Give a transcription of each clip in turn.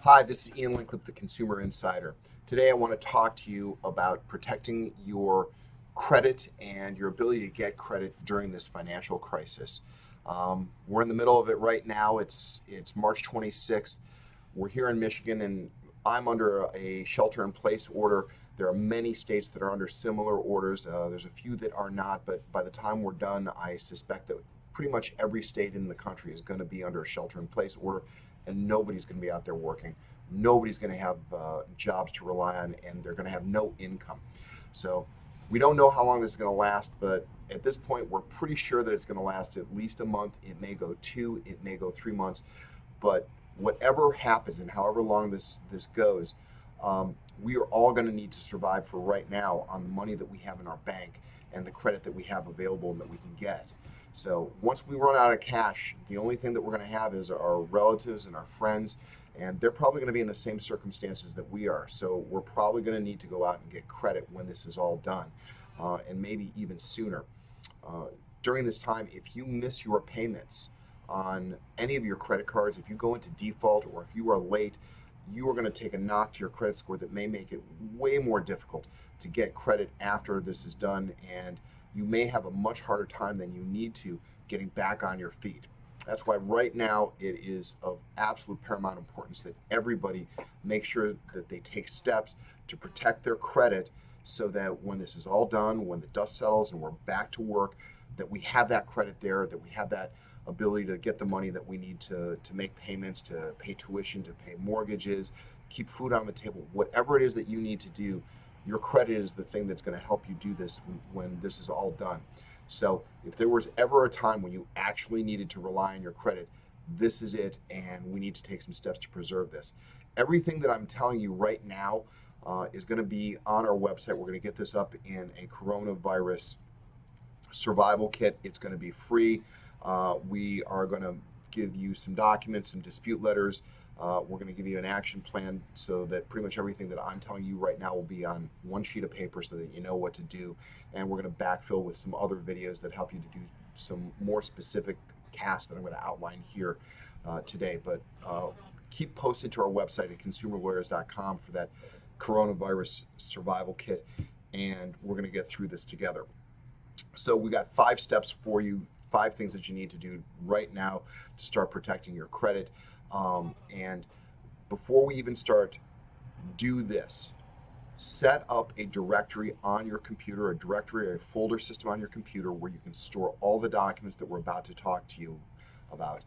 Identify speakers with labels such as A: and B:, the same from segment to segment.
A: Hi, this is Ian Linklip, the Consumer Insider. Today I want to talk to you about protecting your credit and your ability to get credit during this financial crisis. We're in the middle of it right now. It's March 26th. We're here in Michigan, and I'm under a shelter-in-place order. There are many states that are under similar orders. There's a few that are not, but by the time we're done, I suspect that pretty much every state in the country is going to be under a shelter-in-place order, and nobody's going to be out there working. Nobody's going to have jobs to rely on, and they're going to have no income. So we don't know how long this is going to last, but at this point, we're pretty sure that it's going to last at least a month. It may go 2, it may go 3 months, but whatever happens and however long this goes, we are all going to need to survive for right now on the money that we have in our bank and the credit that we have available and that we can get. So once we run out of cash, the only thing that we're going to have is our relatives and our friends, and they're probably going to be in the same circumstances that we are. So we're probably going to need to go out and get credit when this is all done, and maybe even sooner. During this time, if you miss your payments on any of your credit cards, if you go into default or if you are late, you are going to take a knock to your credit score that may make it way more difficult to get credit after this is done, and you may have a much harder time than you need to getting back on your feet. That's why right now it is of absolute paramount importance that everybody make sure that they take steps to protect their credit so that when this is all done, when the dust settles and we're back to work, that we have that credit there, that we have that ability to get the money that we need to make payments, to pay tuition, to pay mortgages, keep food on the table, whatever it is that you need to do. Your credit is the thing that's going to help you do this when this is all done. So if there was ever a time when you actually needed to rely on your credit, this is it, and we need to take some steps to preserve this. Everything that I'm telling you right now is going to be on our website. We're going to get this up in a coronavirus survival kit. It's going to be free. We are going to give you some documents, some dispute letters. We're going to give you an action plan so that pretty much everything that I'm telling you right now will be on one sheet of paper so that you know what to do. And we're going to backfill with some other videos that help you to do some more specific tasks that I'm going to outline here today. But keep posted to our website at consumerlawyers.com for that coronavirus survival kit, and we're going to get through this together. So we got 5 steps for you, 5 things that you need to do right now to start protecting your credit. And before we even start, do this. Set up a directory on your computer, a directory or a folder system on your computer where you can store all the documents that we're about to talk to you about.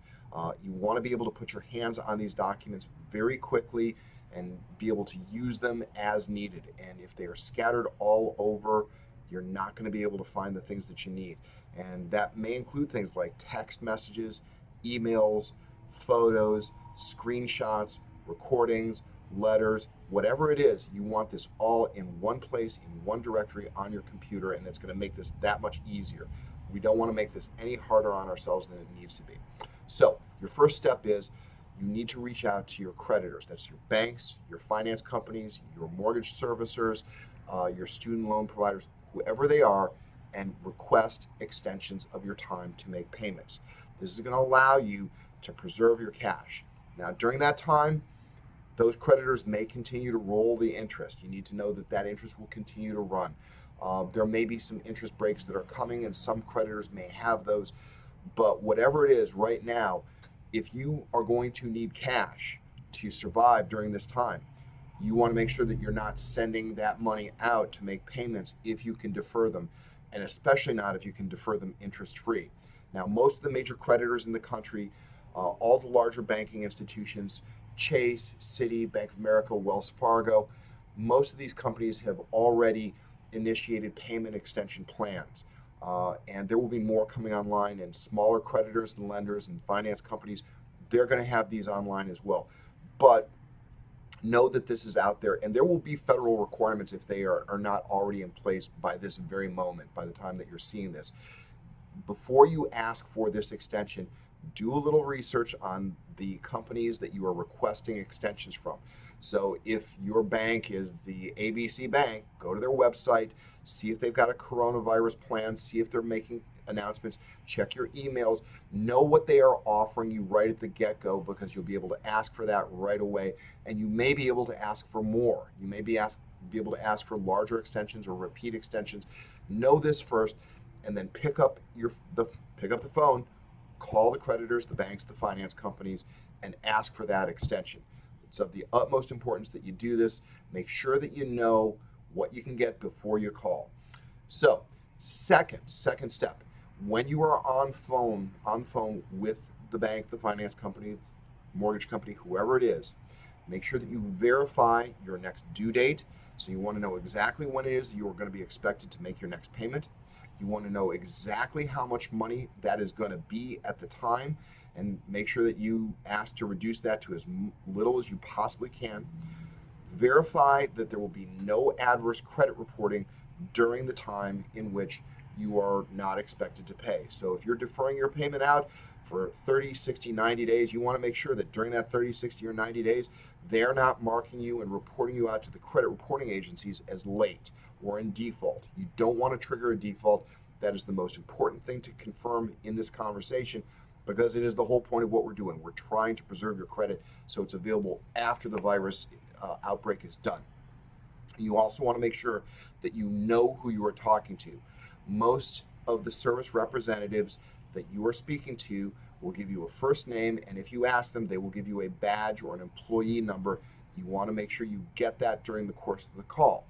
A: You want to be able to put your hands on these documents very quickly and be able to use them as needed. And if they are scattered all over, you're not going to be able to find the things that you need. And that may include things like text messages, emails, photos, screenshots, recordings, letters, whatever it is. You want this all in one place, in one directory on your computer, and it's going to make this that much easier. We don't want to make this any harder on ourselves than it needs to be. So your first step is you need to reach out to your creditors. That's your banks, your finance companies, your mortgage servicers, your student loan providers, whoever they are, and request extensions of your time to make payments. This is going to allow you to preserve your cash. Now, during that time, those creditors may continue to roll the interest. You need to know that that interest will continue to run. There may be some interest breaks that are coming, and some creditors may have those. But whatever it is right now, if you are going to need cash to survive during this time, you want to make sure that you're not sending that money out to make payments if you can defer them, and especially not if you can defer them interest-free. Now, most of the major creditors in the country, all the larger banking institutions, Chase, Citi, Bank of America, Wells Fargo, most of these companies have already initiated payment extension plans. And there will be more coming online, and smaller creditors and lenders and finance companies, they're going to have these online as well. But know that this is out there, and there will be federal requirements if they are not already in place by this very moment, by the time that you're seeing this. Before you ask for this extension, do a little research on the companies that you are requesting extensions from. So if your bank is the ABC Bank, go to their website, see if they've got a coronavirus plan, see if they're making announcements, check your emails, know what they are offering you right at the get-go, because you'll be able to ask for that right away, and you may be able to ask for more. You may be able to ask for larger extensions or repeat extensions. Know this first, and then pick up the phone, call the creditors, the banks, the finance companies, and ask for that extension. It's of the utmost importance that you do this. Make sure that you know what you can get before you call. So, second step, when you are on phone with the bank, the finance company, mortgage company, whoever it is, make sure that you verify your next due date. So you want to know exactly when it is you are going to be expected to make your next payment. You want to know exactly how much money that is going to be at the time, and make sure that you ask to reduce that to as little as you possibly can. Verify that there will be no adverse credit reporting during the time in which you are not expected to pay. So if you're deferring your payment out for 30, 60, 90 days, you want to make sure that during that 30, 60, or 90 days, they're not marking you and reporting you out to the credit reporting agencies as late or in default. You don't want to trigger a default. That is the most important thing to confirm in this conversation, because it is the whole point of what we're doing. We're trying to preserve your credit so it's available after the virus outbreak is done. You also want to make sure that you know who you are talking to. Most of the service representatives that you are speaking to will give you a first name, and if you ask them, they will give you a badge or an employee number. You want to make sure you get that during the course of the call.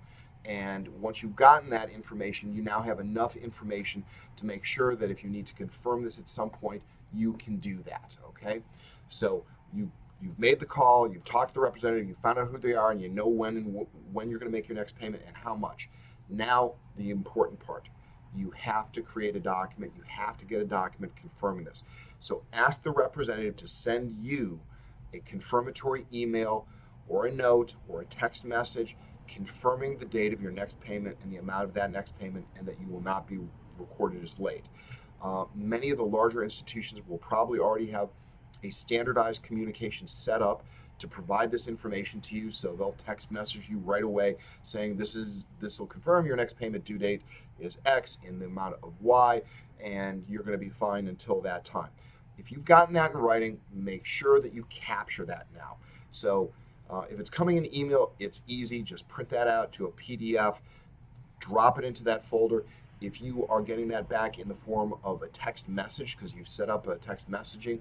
A: And once you've gotten that information, you now have enough information to make sure that if you need to confirm this at some point, you can do that, okay? So you've made the call, you've talked to the representative, you found out who they are, and you know when you're going to make your next payment and how much. Now, the important part. You have to create a document. You have to get a document confirming this. So ask the representative to send you a confirmatory email or a note or a text message confirming the date of your next payment and the amount of that next payment, and that you will not be recorded as late. Many of the larger institutions will probably already have a standardized communication set up to provide this information to you, so they'll text message you right away saying this will confirm your next payment due date is X in the amount of Y, and you're going to be fine until that time. If you've gotten that in writing, make sure that you capture that now. So if it's coming in email, it's easy. Just print that out to a PDF, drop it into that folder. If you are getting that back in the form of a text message, because you've set up a text messaging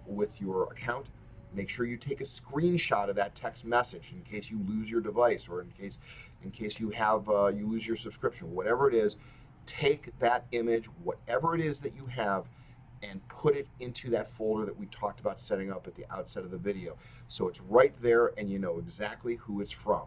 A: with your account, make sure you take a screenshot of that text message in case you lose your device, or in case you have you lose your subscription, whatever it is. Take that image, whatever it is that you have, and put it into that folder that we talked about setting up at the outset of the video. So it's right there and you know exactly who it's from.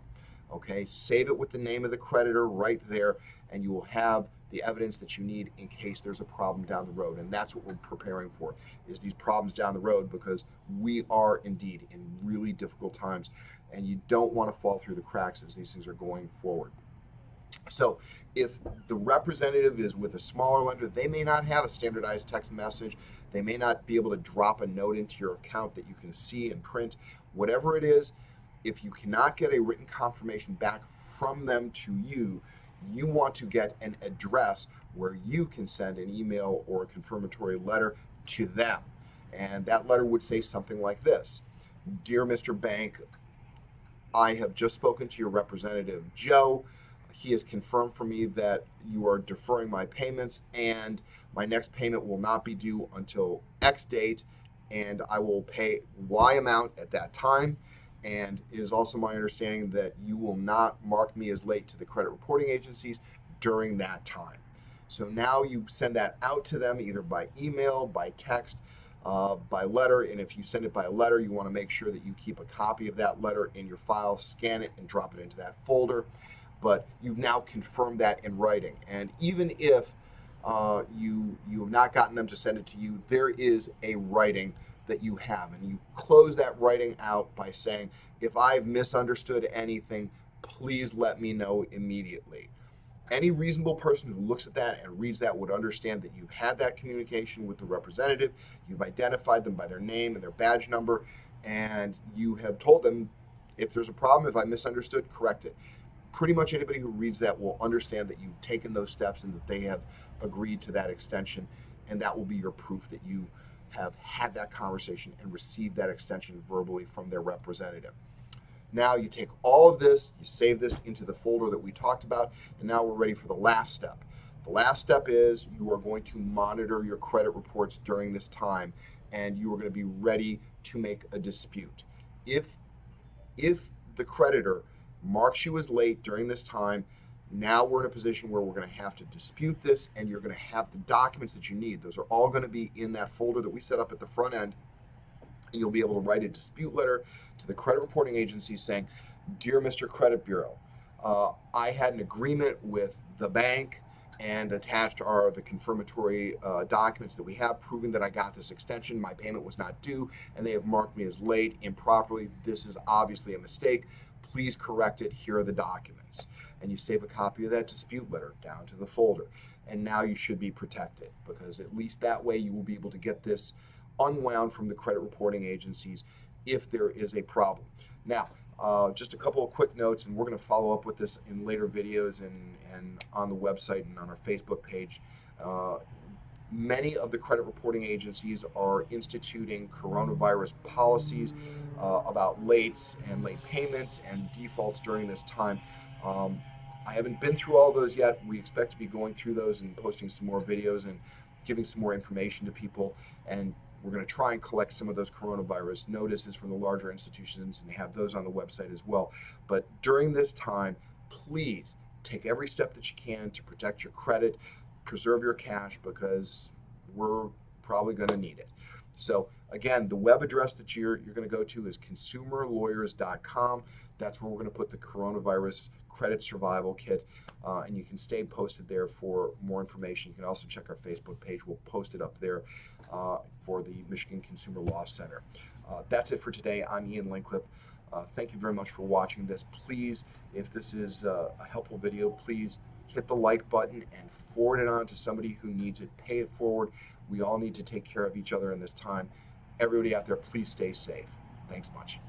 A: Okay, save it with the name of the creditor right there, and you will have the evidence that you need in case there's a problem down the road. And that's what we're preparing for, is these problems down the road, because we are indeed in really difficult times, and you don't want to fall through the cracks as these things are going forward. So if the representative is with a smaller lender, they may not have a standardized text message. They may not be able to drop a note into your account that you can see and print. Whatever it is, if you cannot get a written confirmation back from them to you, you want to get an address where you can send an email or a confirmatory letter to them. And that letter would say something like this: Dear Mr. Bank, I have just spoken to your representative, Joe. He has confirmed for me that you are deferring my payments, and my next payment will not be due until X date, and I will pay Y amount at that time. And it is also my understanding that you will not mark me as late to the credit reporting agencies during that time. So now you send that out to them either by email, by text, by letter. And if you send it by a letter, you want to make sure that you keep a copy of that letter in your file, scan it, and drop it into that folder. But you've now confirmed that in writing. And even if you have not gotten them to send it to you, there is a writing that you have, and you close that writing out by saying, if I've misunderstood anything, please let me know immediately. Any reasonable person who looks at that and reads that would understand that you've had that communication with the representative, you've identified them by their name and their badge number, and you have told them, if there's a problem, if I misunderstood, correct it. pretty much anybody who reads that will understand that you've taken those steps and that they have agreed to that extension, and that will be your proof that you have had that conversation and received that extension verbally from their representative. Now you take all of this, you save this into the folder that we talked about, and now we're ready for the last step. The last step is you are going to monitor your credit reports during this time, and you are going to be ready to make a dispute. If the creditor marks you as late during this time, now we're in a position where we're going to have to dispute this, and you're going to have the documents that you need. Those are all going to be in that folder that we set up at the front end, and you'll be able to write a dispute letter to the credit reporting agency saying, "Dear Mr. Credit Bureau, I had an agreement with the bank, and attached are the confirmatory documents that we have proving that I got this extension. My payment was not due, and they have marked me as late improperly. This is obviously a mistake. Please correct it. Here are the documents." And you save a copy of that dispute letter down to the folder. And now you should be protected, because at least that way you will be able to get this unwound from the credit reporting agencies if there is a problem. Now, just a couple of quick notes, and we're going to follow up with this in later videos and on the website and on our Facebook page. Many of the credit reporting agencies are instituting coronavirus policies about lates and late payments and defaults during this time. I haven't been through all those yet. We expect to be going through those and posting some more videos and giving some more information to people. And we're going to try and collect some of those coronavirus notices from the larger institutions and have those on the website as well. But during this time, please take every step that you can to protect your credit, preserve your cash, because we're probably going to need it. So again, the web address that you're going to go to is consumerlawyers.com. That's where we're going to put the coronavirus credit survival kit, and you can stay posted there for more information. You can also check our Facebook page. We'll post it up there for the Michigan Consumer Law Center. That's it for today. I'm Ian Linklip. Thank you very much for watching this. Please, if this is a helpful video, please hit the like button and forward it on to somebody who needs it. Pay it forward. We all need to take care of each other in this time. Everybody out there, please stay safe. Thanks much.